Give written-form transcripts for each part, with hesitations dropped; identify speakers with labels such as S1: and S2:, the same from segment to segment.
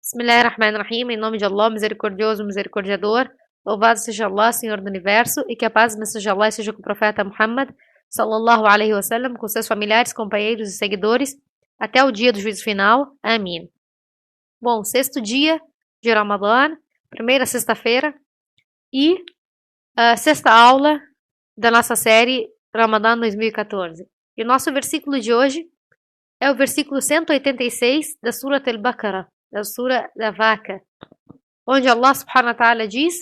S1: Bismillahirrahmanirrahim, em nome de Allah, misericordioso, misericordiador. Louvado seja Allah, Senhor do Universo, e que a paz seja Allah e seja com o profeta Muhammad, sallallahu alaihi wasallam, com seus familiares, companheiros e seguidores, até o dia do juízo final. Amém. Bom, sexto dia de Ramadan, primeira sexta-feira, e a sexta aula da nossa série Ramadan 2014. E o nosso versículo de hoje é o versículo 186 da Surat al-Baqarah, da Sura da Vaca, onde Allah subhanahu wa ta'ala diz: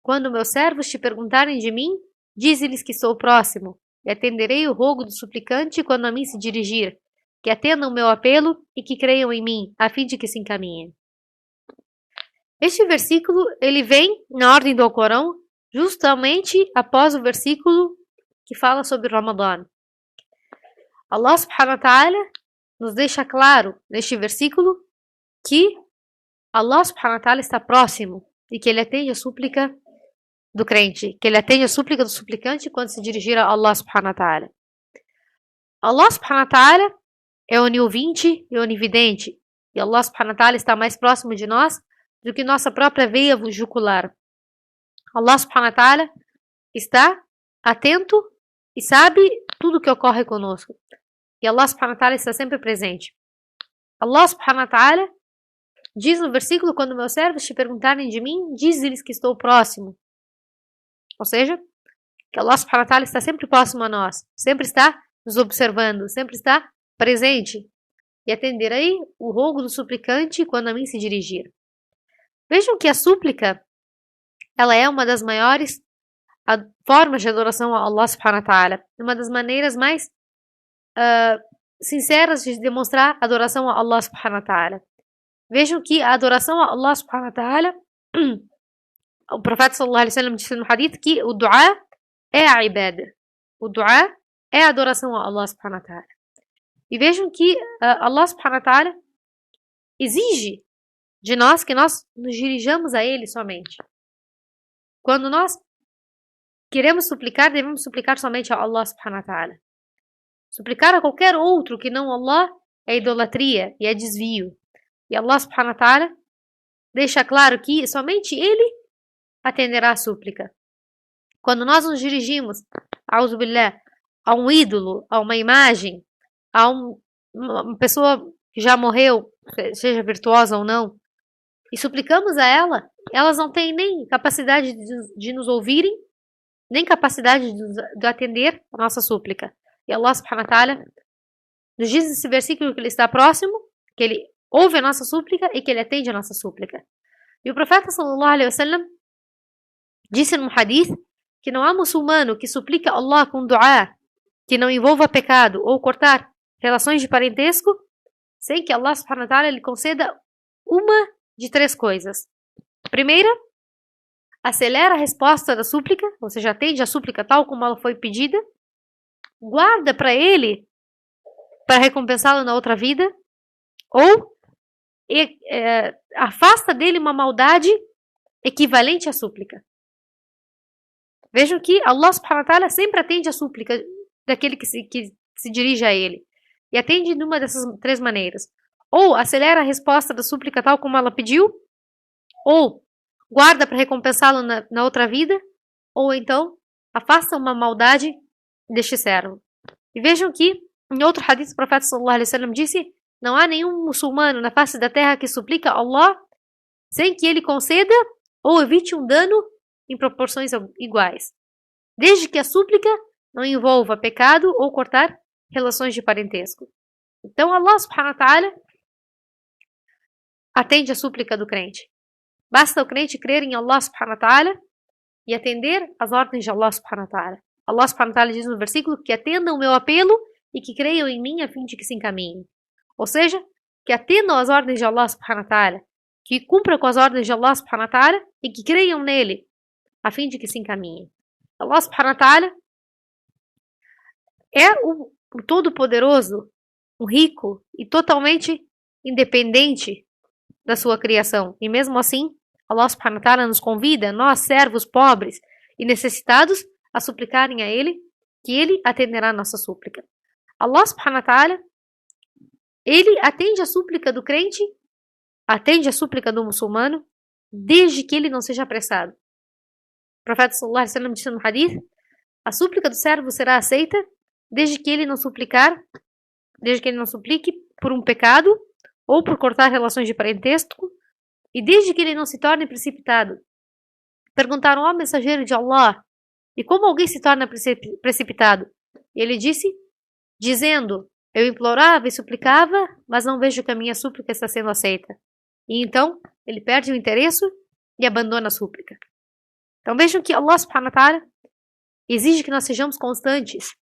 S1: quando meus servos te perguntarem de mim, dize-lhes que sou próximo, e atenderei o rogo do suplicante quando a mim se dirigir, que atendam o meu apelo e que creiam em mim, a fim de que se encaminhem. Este versículo, ele vem na ordem do Alcorão, justamente após o versículo que fala sobre Ramadan. Allah subhanahu wa ta'ala nos deixa claro neste versículo que Allah subhanahu wa ta'ala está próximo e que ele atende a súplica do crente, que ele atende a súplica do suplicante quando se dirigir a Allah subhanahu wa ta'ala. Allah subhanahu wa ta'ala é oniovinte e onividente, e Allah subhanahu wa ta'ala está mais próximo de nós do que nossa própria veia jugular. Allah subhanahu wa ta'ala está atento e sabe tudo o que ocorre conosco. E Allah subhanahu wa ta'ala está sempre presente. Allah subhanahu wa ta'ala diz no versículo: quando meus servos te perguntarem de mim, diz-lhes que estou próximo. Ou seja, que Allah subhanahu wa ta'ala está sempre próximo a nós, sempre está nos observando, sempre está presente. E atenderei o rogo do suplicante quando a mim se dirigir. Vejam que a súplica, ela é uma das maiores formas de adoração a Allah subhanahu wa ta'ala, uma das maneiras mais sinceras de demonstrar adoração a Allah subhanahu wa ta'ala. Vejam que a adoração a Allah subhanahu wa ta'ala, o profeta sallallahu alaihi wasallam disse no hadith que o dua é a ibadah. O dua é a adoração a Allah subhanahu wa ta'ala. E vejam que Allah subhanahu wa ta'ala exige de nós que nós nos dirijamos a Ele somente. Quando nós queremos suplicar, devemos suplicar somente a Allah subhanahu wa ta'ala. Suplicar a qualquer outro que não Allah é idolatria e é desvio. E Allah subhanahu wa ta'ala deixa claro que somente Ele atenderá a súplica. Quando nós nos dirigimos, a'udhu billah, a um ídolo, a uma imagem, a uma pessoa que já morreu, seja virtuosa ou não, e suplicamos a ela, elas não têm nem capacidade de nos ouvirem, nem capacidade de atender a nossa súplica. E Allah subhanahu wa ta'ala nos diz nesse versículo que Ele está próximo, que Ele ouve a nossa súplica e que Ele atende a nossa súplica. E o profeta sallallahu alaihi wasallam disse num hadith que não há muçulmano que suplica a Allah com dua que não envolva pecado ou cortar relações de parentesco, sem que Allah subhanahu wa ta'ala lhe conceda uma de três coisas. A primeira, acelera a resposta da súplica, ou seja, atende a súplica tal como ela foi pedida, guarda para ele, para recompensá-lo na outra vida, ou afasta dele uma maldade equivalente à súplica. Vejam que Allah subhanahu wa ta'ala sempre atende a súplica daquele que se dirige a ele. E atende de uma dessas três maneiras. Ou acelera a resposta da súplica tal como ela pediu, ou guarda para recompensá-lo na outra vida, ou então afasta uma maldade deste servo. E vejam que em outro hadith o profeta sallallahu alaihi wasallam disse: não há nenhum muçulmano na face da terra que suplica a Allah sem que ele conceda ou evite um dano em proporções iguais, desde que a súplica não envolva pecado ou cortar relações de parentesco. Então Allah subhanahu wa ta'ala atende a súplica do crente. Basta o crente crer em Allah subhanahu wa ta'ala e atender às ordens de Allah subhanahu wa ta'ala. Allah subhanahu wa ta'ala diz no versículo que atendam o meu apelo e que creiam em mim a fim de que se encaminhem. Ou seja, que atendam às ordens de Allah subhanahu wa ta'ala, que cumpram com as ordens de Allah subhanahu wa ta'ala e que creiam nele a fim de que se encaminhem. Allah subhanahu wa ta'ala é o todo-poderoso, o rico e totalmente independente da sua criação. E mesmo assim, Allah subhanahu wa ta'ala nos convida, nós servos pobres e necessitados, a suplicarem a Ele, que Ele atenderá a nossa súplica. Allah subhanahu wa ta'ala, Ele atende a súplica do crente atende a súplica do muçulmano, desde que ele não seja apressado. O profeta sallallahu alaihi wasallam disse no hadith: a súplica do servo será aceita desde que ele não suplique por um pecado ou por cortar relações de parentesco e desde que ele não se torne precipitado. Perguntaram ao mensageiro de Allah: e como alguém se torna precipitado? E ele disse, dizendo: eu implorava e suplicava, mas não vejo que a minha súplica está sendo aceita. E então ele perde o interesse e abandona a súplica. Então vejam que Allah subhanahu wa ta'ala exige que nós sejamos constantes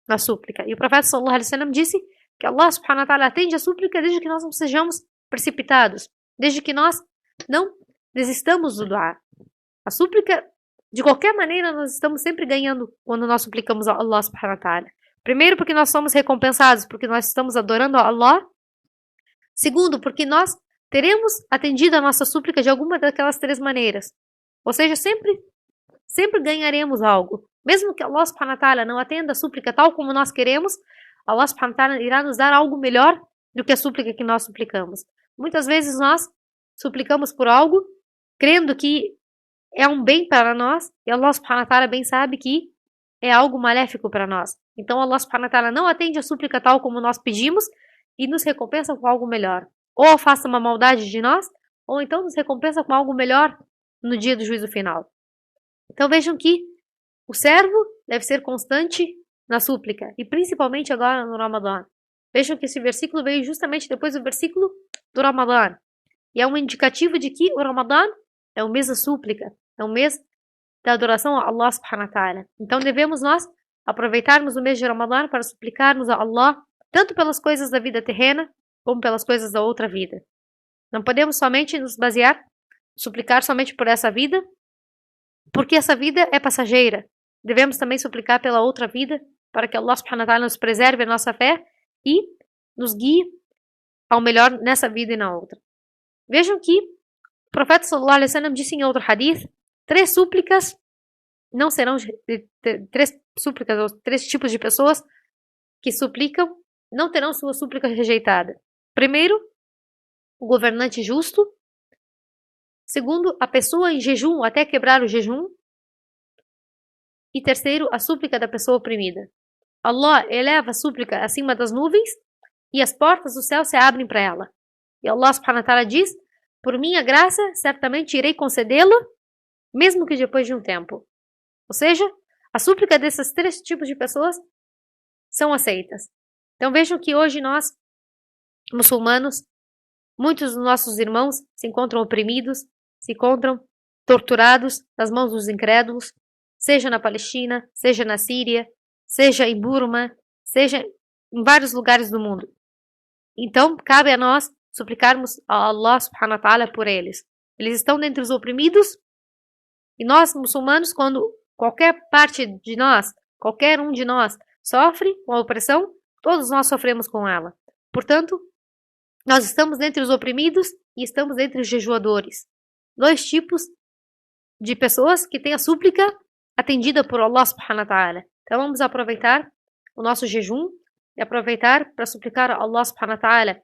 S1: na súplica. E o profeta sallallahu alaihi wasallam disse que Allah subhanahu wa ta'ala atende a súplica desde que nós não sejamos precipitados, desde que nós não desistamos do du'a. A súplica, de qualquer maneira, nós estamos sempre ganhando quando nós suplicamos a Allah subhanahu wa ta'ala. Primeiro, porque nós somos recompensados, porque nós estamos adorando a Allah. Segundo, porque nós teremos atendido a nossa súplica de alguma daquelas três maneiras. Ou seja, sempre ganharemos algo. Mesmo que Allah subhanahu wa ta'ala não atenda a súplica tal como nós queremos, Allah subhanahu wa ta'ala irá nos dar algo melhor do que a súplica que nós suplicamos. Muitas vezes nós suplicamos por algo, crendo que é um bem para nós, e Allah subhanahu wa ta'ala bem sabe que é algo maléfico para nós. Então Allah subhanahu wa ta'ala não atende a súplica tal como nós pedimos e nos recompensa com algo melhor. Ou afasta uma maldade de nós, ou então nos recompensa com algo melhor no dia do juízo final. Então vejam que o servo deve ser constante na súplica, e principalmente agora no Ramadã. Vejam que esse versículo veio justamente depois do versículo do Ramadã. E é um indicativo de que o Ramadã é um mês da súplica, é um mês da adoração a Allah subhanahu wa ta'ala. Então devemos nós aproveitarmos o mês de Ramadã para suplicarmos a Allah, tanto pelas coisas da vida terrena, como pelas coisas da outra vida. Não podemos somente nos basear, suplicar somente por essa vida, porque essa vida é passageira. Devemos também suplicar pela outra vida, para que Allah subhanahu wa ta'ala nos preserve a nossa fé e nos guie ao melhor nessa vida e na outra. Vejam que o profeta sallallahu alaihi wasallam disse em outro hadith, três súplicas ou três tipos de pessoas que suplicam não terão sua súplica rejeitada. Primeiro, o governante justo. Segundo, a pessoa em jejum até quebrar o jejum. E terceiro, a súplica da pessoa oprimida. Allah eleva a súplica acima das nuvens e as portas do céu se abrem para ela. E Allah subhanahu wa ta'ala diz, por minha graça, certamente irei concedê-la, mesmo que depois de um tempo. Ou seja, a súplica desses três tipos de pessoas são aceitas. Então vejam que hoje nós, muçulmanos, muitos dos nossos irmãos se encontram oprimidos, se encontram torturados nas mãos dos incrédulos, seja na Palestina, seja na Síria, seja em Burma, seja em vários lugares do mundo. Então, cabe a nós suplicarmos a Allah subhanahu wa ta'ala por eles. Eles estão dentre os oprimidos e nós, muçulmanos, quando qualquer parte de nós, qualquer um de nós sofre com a opressão, todos nós sofremos com ela. Portanto, nós estamos dentre os oprimidos e estamos entre os jejuadores. Dois tipos de pessoas que têm a súplica atendida por Allah subhanahu wa ta'ala. Então vamos aproveitar o nosso jejum e aproveitar para suplicar a Allah subhanahu wa ta'ala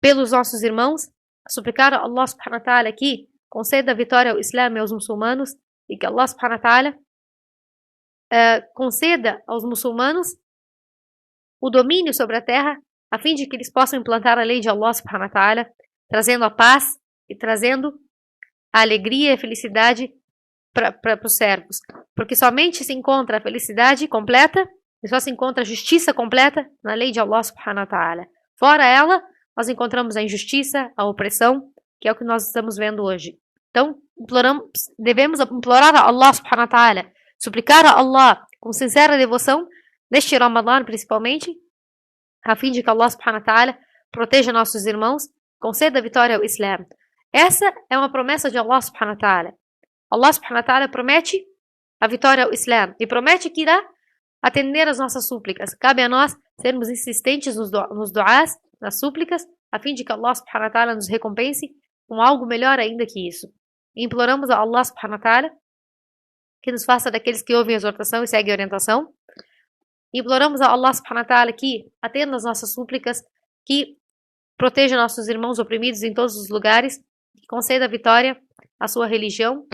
S1: pelos nossos irmãos, suplicar a Allah subhanahu wa ta'ala que conceda a vitória ao Islã e aos muçulmanos e que Allah subhanahu wa ta'ala conceda aos muçulmanos o domínio sobre a terra a fim de que eles possam implantar a lei de Allah subhanahu wa ta'ala, trazendo a paz e trazendo a alegria e a felicidade para os servos. Porque somente se encontra a felicidade completa e só se encontra a justiça completa na lei de Allah subhanahu wa ta'ala. Fora ela, nós encontramos a injustiça, a opressão, que é o que nós estamos vendo hoje. Então, devemos implorar a Allah subhanahu wa ta'ala, suplicar a Allah com sincera devoção, neste Ramadã principalmente, a fim de que Allah subhanahu wa ta'ala proteja nossos irmãos, conceda a vitória ao Islã. Essa é uma promessa de Allah subhanahu wa ta'ala. Allah subhanahu wa ta'ala promete a vitória ao Islã e promete que irá atender às nossas súplicas. Cabe a nós sermos insistentes nos duás, nas súplicas, a fim de que Allah subhanahu wa ta'ala nos recompense com algo melhor ainda que isso. E imploramos a Allah subhanahu wa ta'ala que nos faça daqueles que ouvem a exortação e seguem a orientação. E imploramos a Allah subhanahu wa ta'ala que atenda às nossas súplicas, que proteja nossos irmãos oprimidos em todos os lugares, que conceda a vitória à sua religião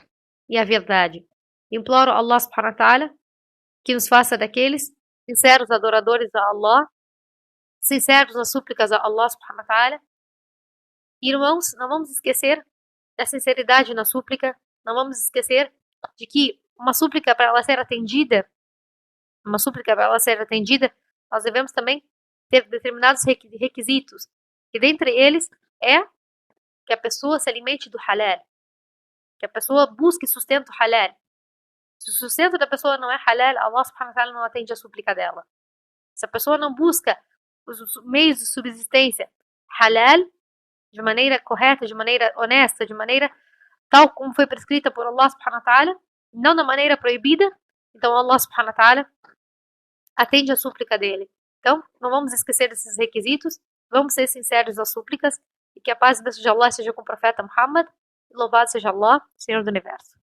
S1: e à verdade. Imploro a Allah subhanahu wa ta'ala que nos faça daqueles sinceros adoradores a Allah, sinceros nas súplicas a Allah subhanahu wa ta'ala. Irmãos, não vamos esquecer da sinceridade na súplica, não vamos esquecer de que uma súplica para ela ser atendida, nós devemos também ter determinados requisitos, e dentre eles é que a pessoa se alimente do halal, que a pessoa busque sustento halal. Se o sustento da pessoa não é halal, Allah subhanahu wa ta'ala não atende a súplica dela. Se a pessoa não busca os meios de subsistência halal, de maneira correta, de maneira honesta, de maneira tal como foi prescrita por Allah subhanahu wa ta'ala, não da maneira proibida, então Allah subhanahu wa ta'ala atende a súplica dele. Então, não vamos esquecer desses requisitos, vamos ser sinceros às súplicas, e que a paz e bênção de Allah seja com o profeta Muhammad, e louvado seja Allah, Senhor do Universo.